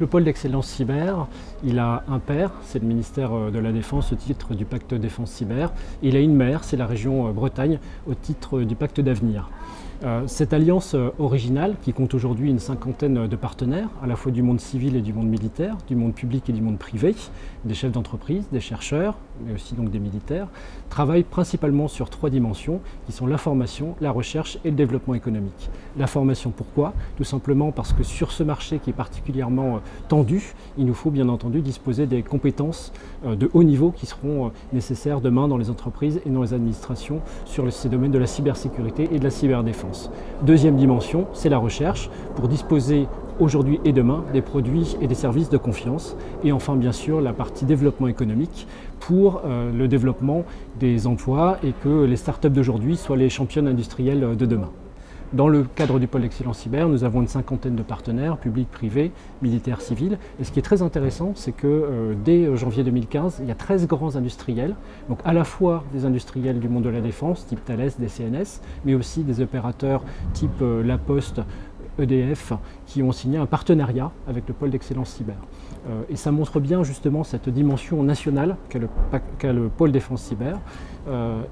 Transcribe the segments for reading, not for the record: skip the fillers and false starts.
Le pôle d'excellence cyber, il a un père, c'est le ministère de la Défense au titre du pacte défense cyber. Et il a une mère, c'est la région Bretagne au titre du pacte d'avenir. Cette alliance originale, qui compte aujourd'hui une cinquantaine de partenaires, à la fois du monde civil et du monde militaire, du monde public et du monde privé, des chefs d'entreprise, des chercheurs, mais aussi donc des militaires, travaille principalement sur trois dimensions qui sont la formation, la recherche et le développement économique. La formation, pourquoi? Tout simplement parce que sur ce marché qui est particulièrement tendu, il nous faut bien entendu disposer des compétences de haut niveau qui seront nécessaires demain dans les entreprises et dans les administrations sur ces domaines de la cybersécurité et de la cyberdéfense. Deuxième dimension, c'est la recherche pour disposer aujourd'hui et demain des produits et des services de confiance. Et enfin, bien sûr, la partie développement économique pour le développement des emplois et que les startups d'aujourd'hui soient les championnes industrielles de demain. Dans le cadre du pôle d'excellence cyber, nous avons une cinquantaine de partenaires, publics, privés, militaires, civils. Et ce qui est très intéressant, c'est que dès janvier 2015, il y a 13 grands industriels, donc à la fois des industriels du monde de la défense, type Thales, des CNS, mais aussi des opérateurs type La Poste, EDF, qui ont signé un partenariat avec le pôle d'excellence cyber. Et ça montre bien justement cette dimension nationale qu'a le pôle défense cyber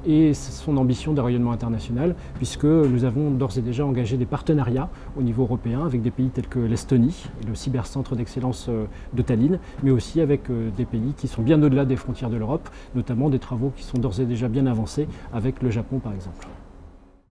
et son ambition de rayonnement international, puisque nous avons d'ores et déjà engagé des partenariats au niveau européen avec des pays tels que l'Estonie, le cybercentre d'excellence de Tallinn, mais aussi avec des pays qui sont bien au-delà des frontières de l'Europe, notamment des travaux qui sont d'ores et déjà bien avancés avec le Japon par exemple.